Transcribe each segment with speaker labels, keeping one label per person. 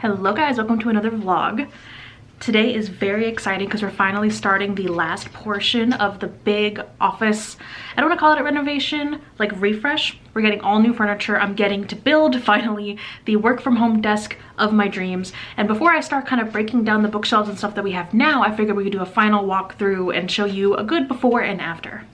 Speaker 1: Hello guys, welcome to another vlog. Today is very exciting because we're finally starting the last portion of the big office. I don't want to call it a renovation, like refresh. We're getting all new furniture. I'm getting to build finally the work from home desk of my dreams. And before I start kind of breaking down the bookshelves and stuff that we have now, I figured we could do a final walkthrough and show you a good before and after.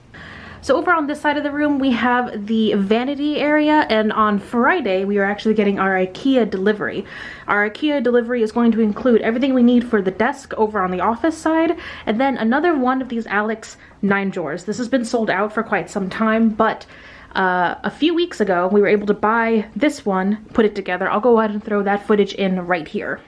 Speaker 1: So over on this side of the room, we have the vanity area, and on Friday, we are actually getting our IKEA delivery. Our IKEA delivery is going to include everything we need for the desk over on the office side, and then another one of these Alex 9 drawers. This has been sold out for quite some time, but a few weeks ago, we were able to buy this one, put it together. I'll go ahead and throw that footage in right here.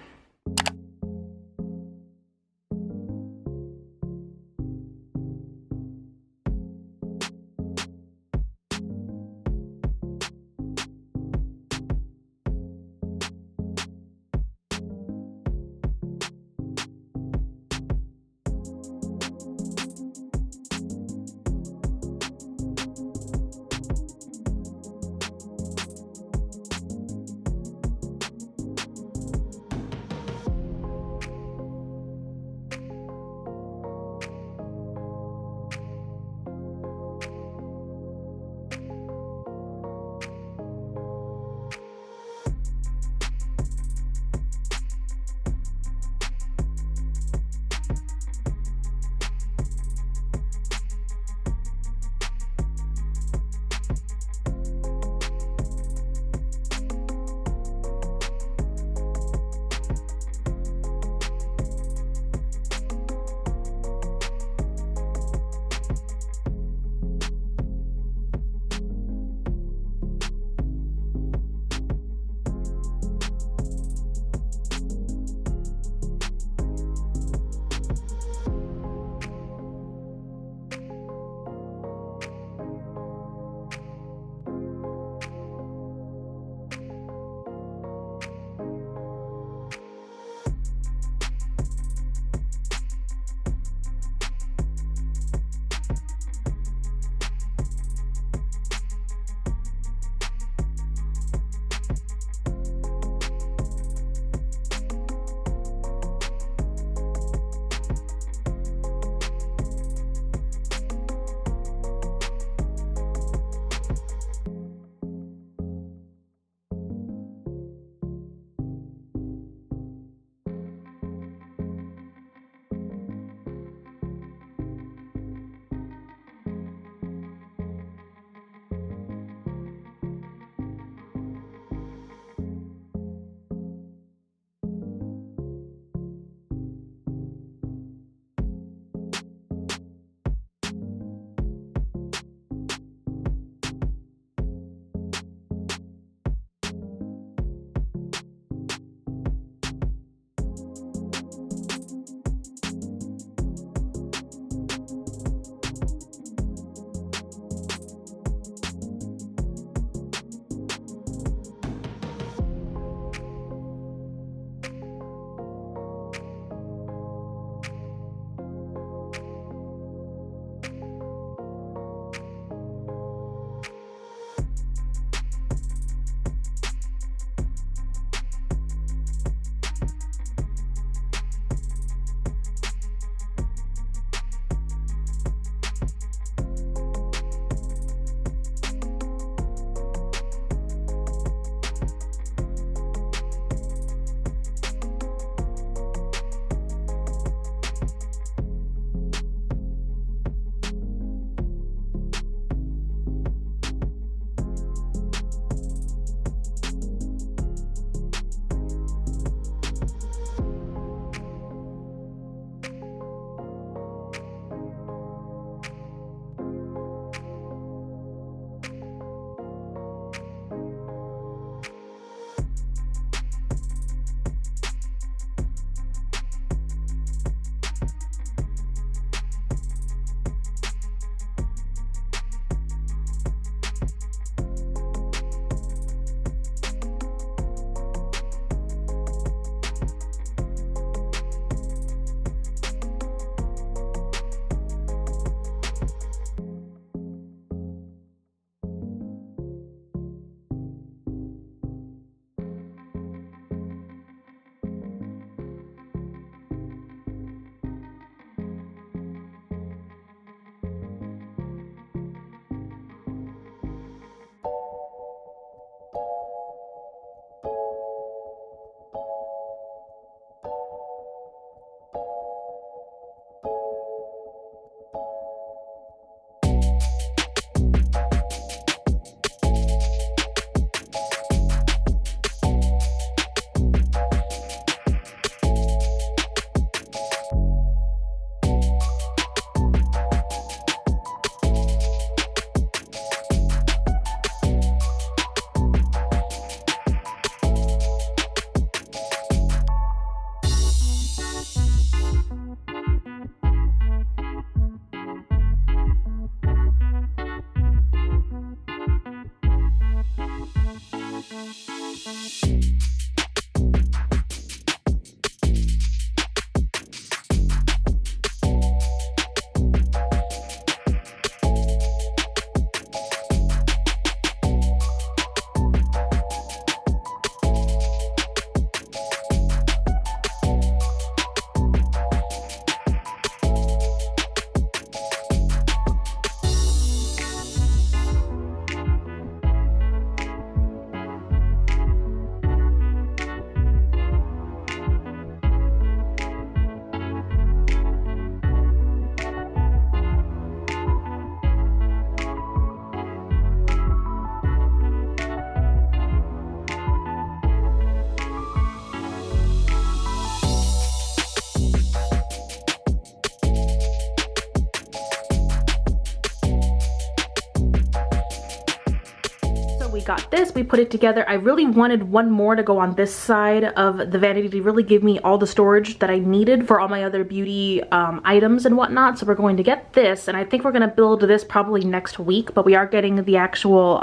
Speaker 1: got this, we put it together. I really wanted one more to go on this side of the vanity to really give me all the storage that I needed for all my other beauty items and whatnot. So we're going to get this, and I think we're gonna build this probably next week, but we are getting the actual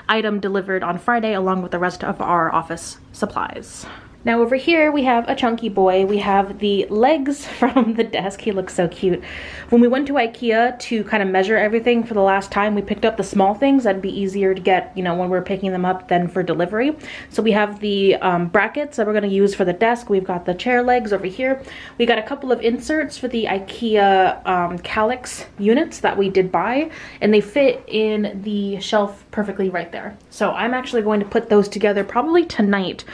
Speaker 1: item delivered on Friday along with the rest of our office supplies. Now over here we have a chunky boy. We have the legs from the desk. He looks so cute. When we went to IKEA to kind of measure everything for the last time, we picked up the small things. That'd be easier to get, you know, when we're picking them up than for delivery. So we have the brackets that we're going to use for the desk. We've got the chair legs over here. We got a couple of inserts for the IKEA Calyx units that we did buy, and they fit in the shelf perfectly right there. So I'm actually going to put those together probably tonight,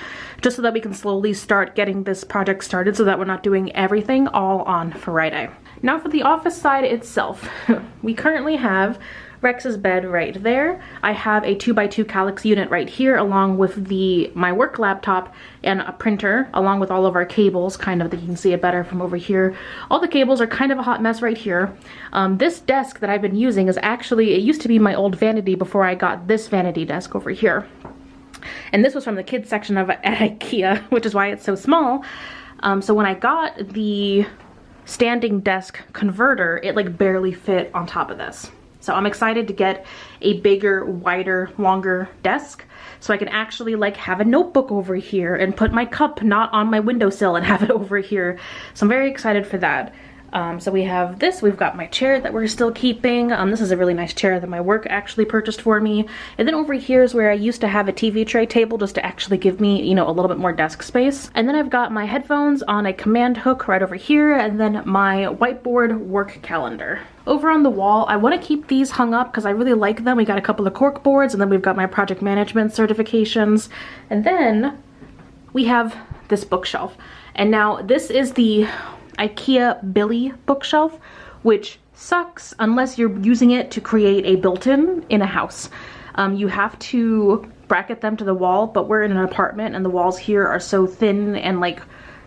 Speaker 1: just so that we can slowly start getting this project started so that we're not doing everything all on Friday. Now for the office side itself, we currently have Rex's bed right there. I have a 2x2 Calyx unit right here along with my work laptop and a printer along with all of our cables, kind of, that you can see it better from over here. All the cables are kind of a hot mess right here. This desk that I've been using is actually, it used to be my old vanity before I got this vanity desk over here. And this was from the kids section of at IKEA, which is why it's so small. So when I got the standing desk converter, it like barely fit on top of this. So I'm excited to get a bigger, wider, longer desk so I can actually like have a notebook over here and put my cup not on my windowsill and have it over here. So I'm very excited for that. So we have this, we've got my chair that we're still keeping. This is a really nice chair that my work actually purchased for me. And then over here is where I used to have a TV tray table just to actually give me, you know, a little bit more desk space. And then I've got my headphones on a command hook right over here, and then my whiteboard work calendar. Over on the wall, I want to keep these hung up because I really like them. We got a couple of cork boards, and then we've got my project management certifications. And then we have this bookshelf. And now this is the IKEA Billy bookshelf, which sucks unless you're using it to create a built-in in a house. You have to bracket them to the wall, but we're in an apartment and the walls here are so thin and like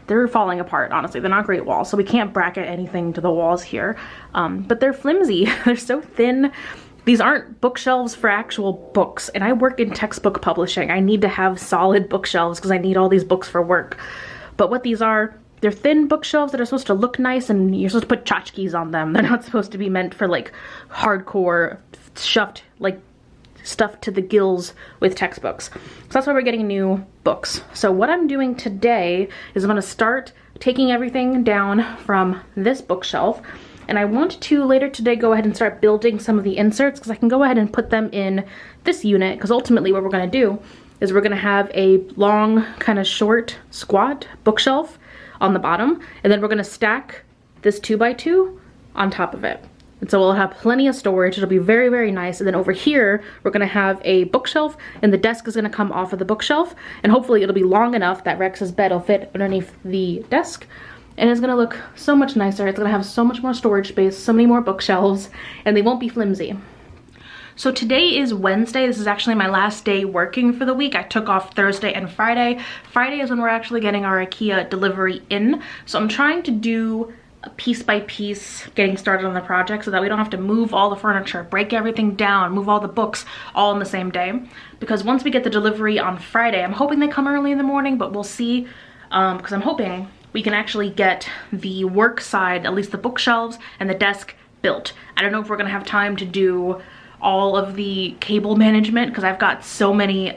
Speaker 1: they're falling apart. Honestly, they're not great walls, so we can't bracket anything to the walls here. But they're flimsy. They're so thin. These aren't bookshelves for actual books, and I work in textbook publishing. I need to have solid bookshelves because I need all these books for work. But what these are, they're thin bookshelves that are supposed to look nice, and you're supposed to put tchotchkes on them. They're not supposed to be meant for like hardcore shoved like stuff to the gills with textbooks. So that's why we're getting new books. So what I'm doing today is I'm going to start taking everything down from this bookshelf, and I want to later today go ahead and start building some of the inserts because I can go ahead and put them in this unit, because ultimately what we're going to do is we're going to have a long kind of short squat bookshelf on the bottom, and then we're going to stack this 2x2 on top of it. And so we'll have plenty of storage. It'll be very, very nice. And then over here, we're going to have a bookshelf, and the desk is going to come off of the bookshelf, and hopefully it'll be long enough that Rex's bed will fit underneath the desk, and it's going to look so much nicer. It's going to have so much more storage space, so many more bookshelves, and they won't be flimsy. So today is Wednesday. This is actually my last day working for the week. I took off Thursday and Friday. Friday is when we're actually getting our IKEA delivery in. So I'm trying to do a piece by piece getting started on the project so that we don't have to move all the furniture, break everything down, move all the books all in the same day. Because once we get the delivery on Friday, I'm hoping they come early in the morning, but we'll see, because I'm hoping we can actually get the work side, at least the bookshelves and the desk, built. I don't know if we're gonna have time to do all of the cable management because I've got so many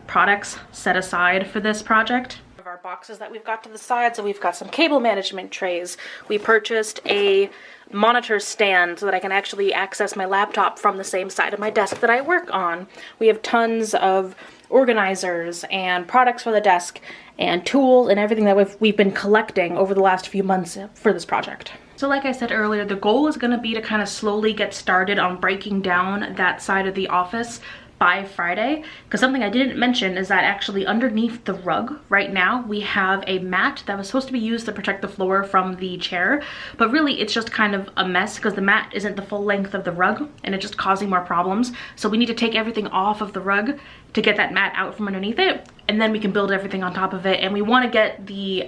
Speaker 1: products set aside for this project. Of our boxes that we've got to the side, so we've got some cable management trays. We purchased a monitor stand so that I can actually access my laptop from the same side of my desk that I work on. We have tons of organizers and products for the desk and tools and everything that we've been collecting over the last few months for this project. So like I said earlier, the goal is going to be to kind of slowly get started on breaking down that side of the office by Friday, because something I didn't mention is that actually underneath the rug right now we have a mat that was supposed to be used to protect the floor from the chair, but really it's just kind of a mess because the mat isn't the full length of the rug and it's just causing more problems. So we need to take everything off of the rug to get that mat out from underneath it, and then we can build everything on top of it. And we want to get the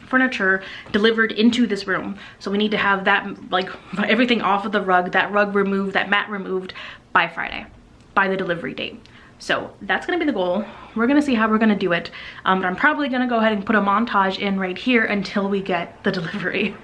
Speaker 1: furniture delivered into this room, so we need to have that, like, everything off of the rug, that rug removed, that mat removed by Friday, by the delivery date. So that's gonna be the goal. We're gonna see how we're gonna do it. But I'm probably gonna go ahead and put a montage in right here until we get the delivery.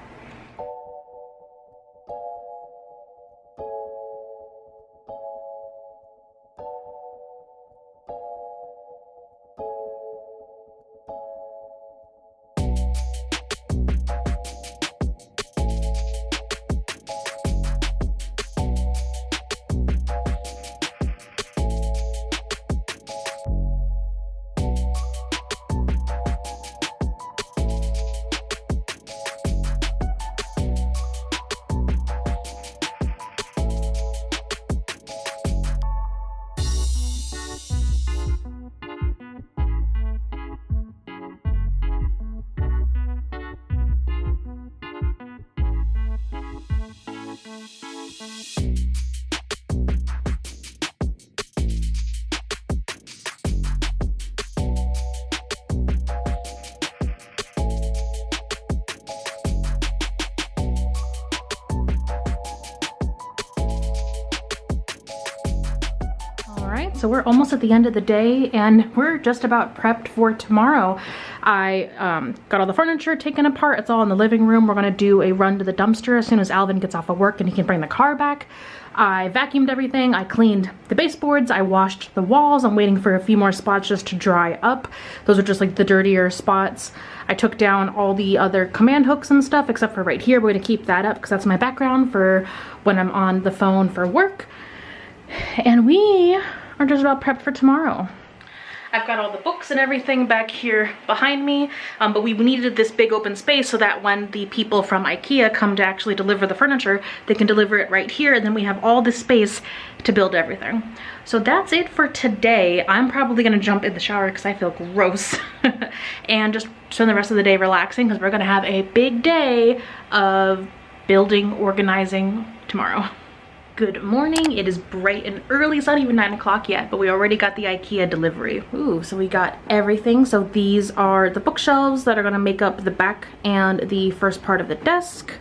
Speaker 1: So we're almost at the end of the day and we're just about prepped for tomorrow. I got all the furniture taken apart. It's all in the living room. We're gonna do a run to the dumpster as soon as Alvin gets off of work and he can bring the car back. I vacuumed everything. I cleaned the baseboards. I washed the walls. I'm waiting for a few more spots just to dry up. Those are just like the dirtier spots. I took down all the other command hooks and stuff except for right here. We're gonna keep that up because that's my background for when I'm on the phone for work. And we are just about prepped for tomorrow. I've got all the books and everything back here behind me, but we needed this big open space so that when the people from IKEA come to actually deliver the furniture, they can deliver it right here, and then we have all this space to build everything. So that's it for today. I'm probably gonna jump in the shower because I feel gross and just spend the rest of the day relaxing because we're gonna have a big day of building, organizing tomorrow. Good morning. It is bright and early. It's not even 9 o'clock yet, but we already got the IKEA delivery. Ooh, so we got everything. So these are the bookshelves that are gonna make up the back and the first part of the desk.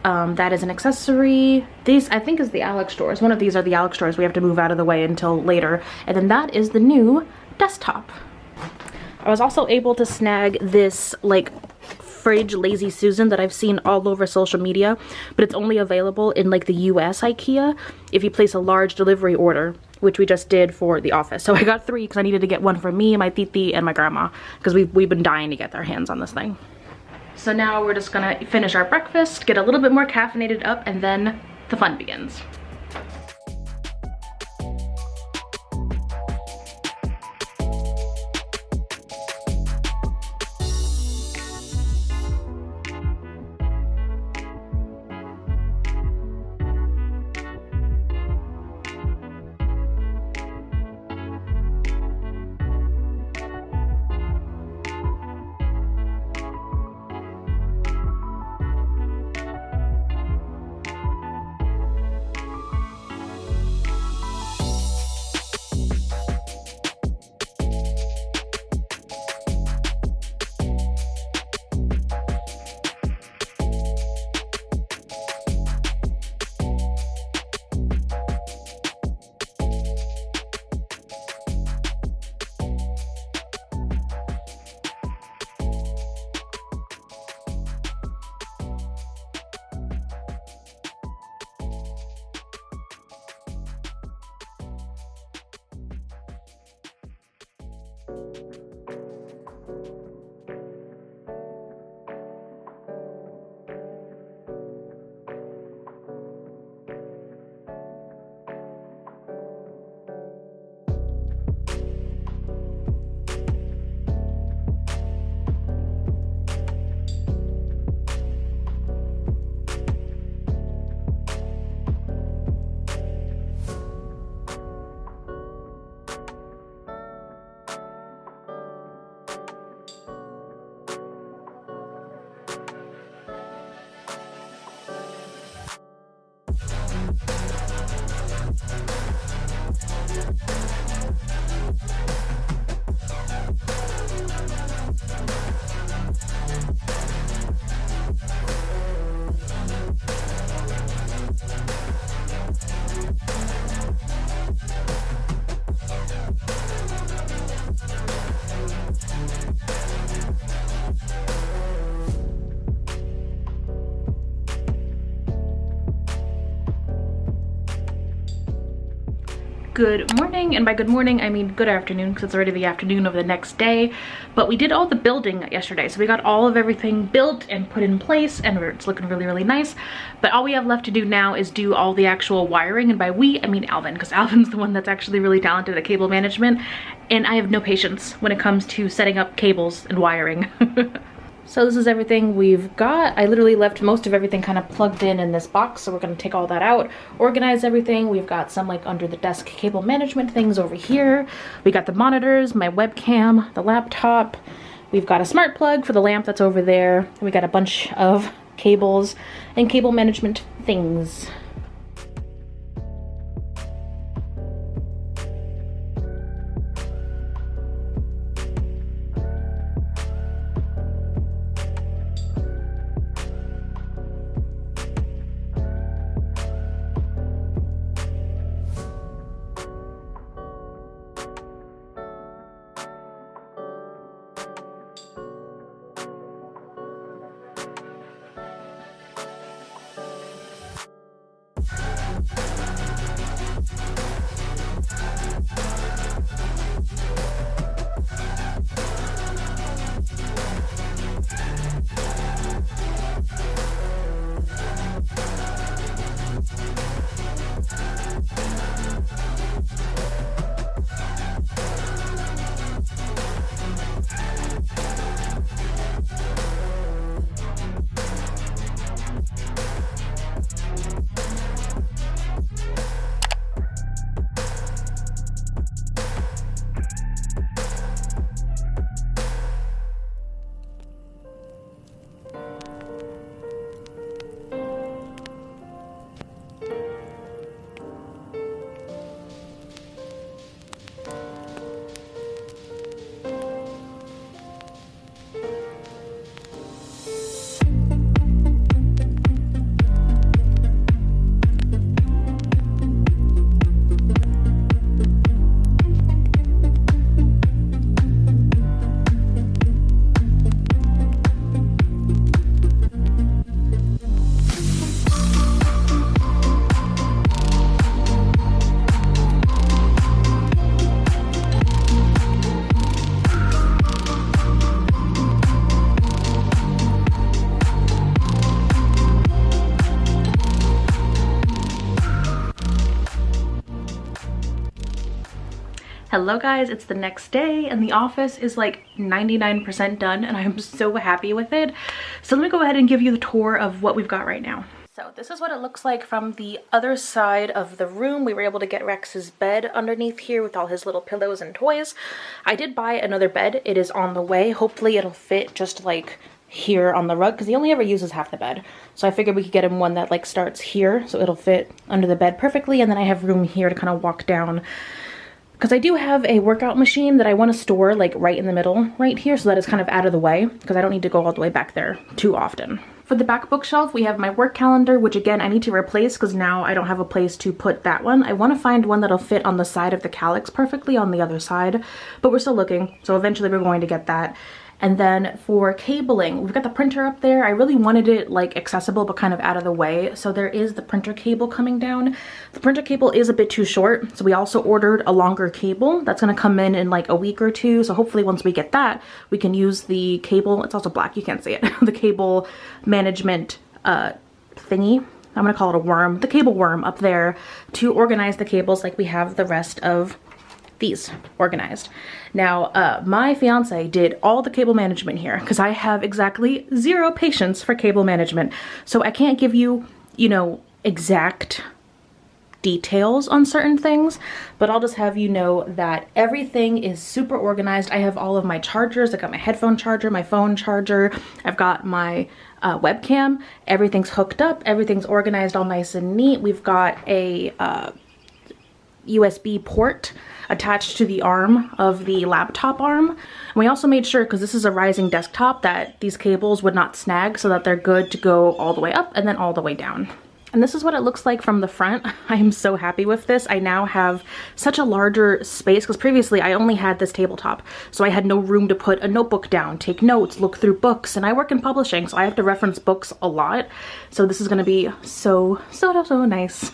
Speaker 1: That is an accessory. These, I think, is the Alex drawers. One of these are the Alex drawers. We have to move out of the way until later. And then that is the new desktop. I was also able to snag this, like, fridge Lazy Susan that I've seen all over social media, but it's only available in like the US IKEA if you place a large delivery order, which we just did for the office. So I got 3 because I needed to get one for me, my titi, and my grandma because we've been dying to get our hands on this thing. So now we're just gonna finish our breakfast, get a little bit more caffeinated up, and then the fun begins. Good morning, and by good morning I mean good afternoon because it's already the afternoon of the next day. But we did all the building yesterday, so we got all of everything built and put in place, and it's looking really nice. But all we have left to do now is do all the actual wiring, and by we I mean Alvin, because Alvin's the one that's actually really talented at cable management, and I have no patience when it comes to setting up cables and wiring. So this is everything we've got. I literally left most of everything kind of plugged in this box, so we're going to take all that out, organize everything. We've got some like under the desk cable management things over here. We got the monitors, my webcam, the laptop. We've got a smart plug for the lamp that's over there. We got a bunch of cables and cable management things. Hello guys, it's the next day and the office is like 99% done and I'm so happy with it. So let me go ahead and give you the tour of what we've got right now. So this is what it looks like from the other side of the room. We were able to get Rex's bed underneath here with all his little pillows and toys. I did buy another bed. It is on the way. Hopefully it'll fit just like here on the rug because he only ever uses half the bed. So I figured we could get him one that like starts here so it'll fit under the bed perfectly, and then I have room here to kind of walk down. Because I do have a workout machine that I want to store like right in the middle right here so that it's kind of out of the way because I don't need to go all the way back there too often. For the back bookshelf, we have my work calendar, which again I need to replace because now I don't have a place to put that one. I want to find one that'll fit on the side of the calyx perfectly on the other side, but we're still looking, so eventually we're going to get that. And then for cabling, we've got the printer up there. I really wanted it like accessible but kind of out of the way. So there is the printer cable coming down. The printer cable is a bit too short, so we also ordered a longer cable. That's gonna come in like a week or two. So hopefully once we get that, we can use the cable. It's also black, you can't see it. The cable management thingy. I'm gonna call it a worm. The cable worm up there to organize the cables like we have the rest of these organized. Now, my fiance did all the cable management here because I have exactly zero patience for cable management. So I can't give you, you know, exact details on certain things, but I'll just have you know that everything is super organized. I have all of my chargers. I got my headphone charger, my phone charger. I've got my webcam. Everything's hooked up. Everything's organized all nice and neat. We've got a USB port attached to the arm of the laptop arm. And we also made sure, because this is a rising desktop, that these cables would not snag so that they're good to go all the way up and then all the way down. And this is what it looks like from the front. I am so happy with this. I now have such a larger space because previously I only had this tabletop. So I had no room to put a notebook down, take notes, look through books, and I work in publishing, so I have to reference books a lot. So this is gonna be so nice.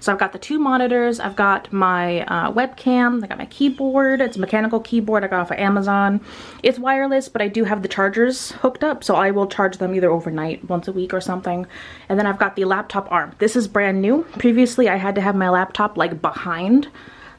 Speaker 1: So I've got the 2 monitors, I've got my webcam, I got my keyboard. It's a mechanical keyboard I got off of Amazon. It's wireless, but I do have the chargers hooked up, so I will charge them either overnight, once a week or something. And then I've got the laptop arm. This is brand new. Previously I had to have my laptop like behind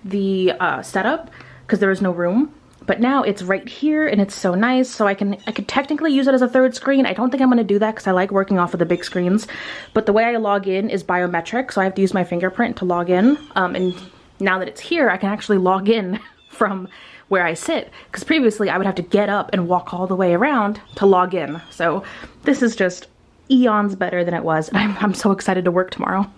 Speaker 1: the setup because there was no room, but now it's right here and it's so nice. So I can technically use it as a 3rd screen. I don't think I'm going to do that because I like working off of the big screens, but the way I log in is biometric, so I have to use my fingerprint to log in. And now that it's here, I can actually log in from where I sit, because previously I would have to get up and walk all the way around to log in. So this is just eons better than it was. I'm so excited to work tomorrow.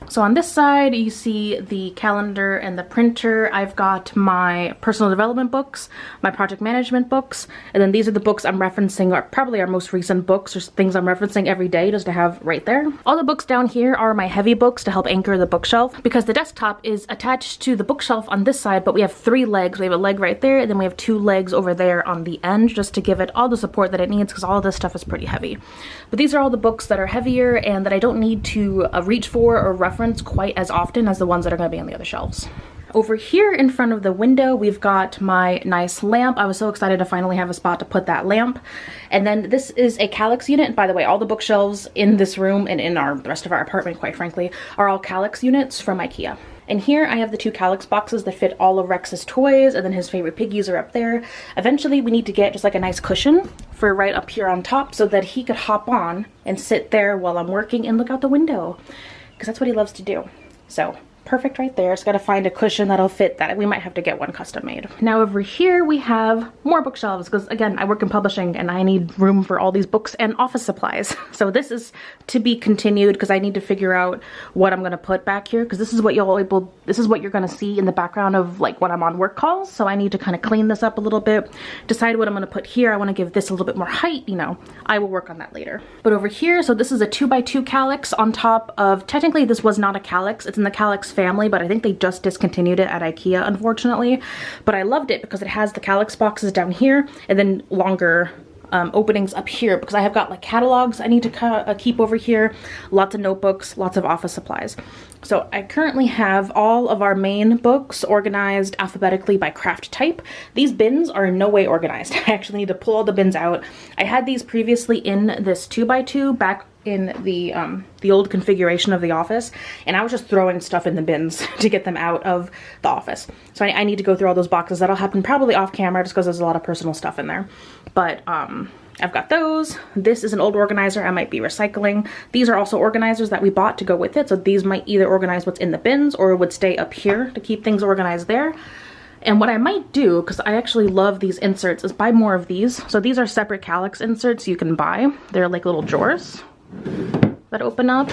Speaker 1: So on this side, you see the calendar and the printer. I've got my personal development books, my project management books, and then these are the books I'm referencing, or probably our most recent books, or things I'm referencing every day just to have right there. All the books down here are my heavy books to help anchor the bookshelf, because the desktop is attached to the bookshelf on this side, but we have 3 legs. We have a leg right there, and then we have 2 legs over there on the end, just to give it all the support that it needs, because all of this stuff is pretty heavy. But these are all the books that are heavier and that I don't need to reach for or reference quite as often as the ones that are going to be on the other shelves. Over here in front of the window, we've got my nice lamp. I was so excited to finally have a spot to put that lamp. And then this is a Kallax unit. And by the way, all the bookshelves in this room and in the rest of our apartment, quite frankly, are all Kallax units from IKEA. And here I have the 2 Kallax boxes that fit all of Rex's toys, and then his favorite piggies are up there. Eventually we need to get just like a nice cushion for right up here on top so that he could hop on and sit there while I'm working and look out the window, because that's what he loves to do. So perfect right there. Just gotta find a cushion that'll fit that. We might have to get one custom made. Now over here we have more bookshelves, because again, I work in publishing and I need room for all these books and office supplies. So this is to be continued, because I need to figure out what I'm gonna put back here, because this is what you're gonna see in the background of like when I'm on work calls. So I need to kind of clean this up a little bit, decide what I'm gonna put here. I want to give this a little bit more height, you know. I will work on that later. But over here, so this is a 2x2 Kallax on top of, technically this was not a Kallax, it's in the Kallax family, but I think they just discontinued it at IKEA, unfortunately. But I loved it because it has the Kallax boxes down here and then longer openings up here, because I have got like catalogs I need to keep over here, lots of notebooks, lots of office supplies. So I currently have all of our main books organized alphabetically by craft type. These bins are in no way organized. I actually need to pull all the bins out. I had these previously in this 2x2 back in the old configuration of the office, and I was just throwing stuff in the bins to get them out of the office. So I need to go through all those boxes. That'll happen probably off camera just because there's a lot of personal stuff in there. But I've got those. This is an old organizer I might be recycling. These are also organizers that we bought to go with it, so these might either organize what's in the bins or would stay up here to keep things organized there. And what I might do, because I actually love these inserts, is buy more of these. So these are separate Kallax inserts you can buy. They're like little drawers that open up.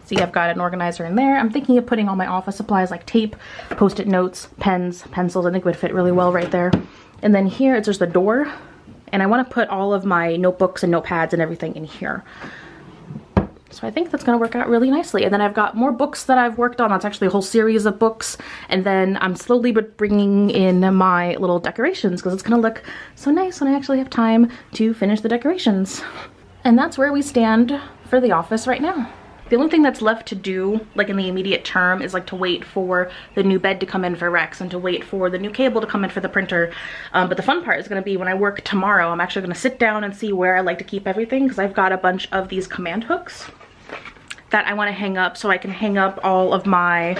Speaker 1: See, I've got an organizer in there. I'm thinking of putting all my office supplies like tape, post-it notes, pens, pencils. I think would fit really well right there. And then here it's just a door, and I want to put all of my notebooks and notepads and everything in here. So I think that's going to work out really nicely. And then I've got more books that I've worked on. That's actually a whole series of books. And then I'm slowly but bringing in my little decorations, because it's going to look so nice when I actually have time to finish the decorations. And that's where we stand for the office right now. The only thing that's left to do, like in the immediate term, is like to wait for the new bed to come in for Rex and to wait for the new cable to come in for the printer. But the fun part is going to be when I work tomorrow, I'm actually going to sit down and see where I like to keep everything, because I've got a bunch of these command hooks that I want to hang up, so I can hang up all of my,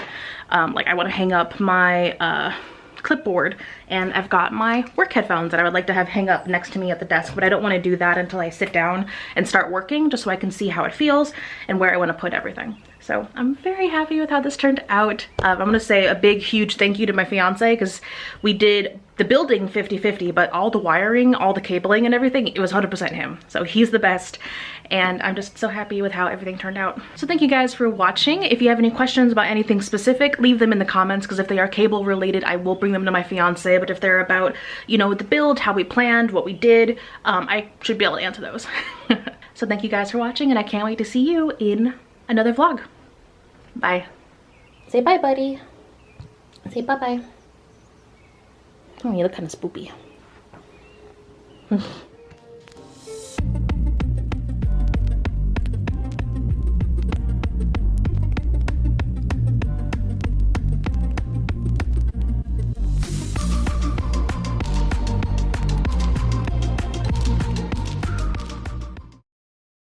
Speaker 1: I want to hang up my clipboard, and I've got my work headphones that I would like to have hang up next to me at the desk, but I don't want to do that until I sit down and start working, just so I can see how it feels and where I want to put everything. So I'm very happy with how this turned out. I'm gonna say a big, huge thank you to my fiance, because we did the building 50-50, but all the wiring, all the cabling and everything, it was 100% him. So he's the best, and I'm just so happy with how everything turned out. So thank you guys for watching. If you have any questions about anything specific, leave them in the comments, because if they are cable related, I will bring them to my fiance. But if they're about, you know, the build, how we planned, what we did, I should be able to answer those. So thank you guys for watching, and I can't wait to see you in another vlog. Bye. Say bye, buddy. Say bye-bye. Oh, you look kind of spoopy.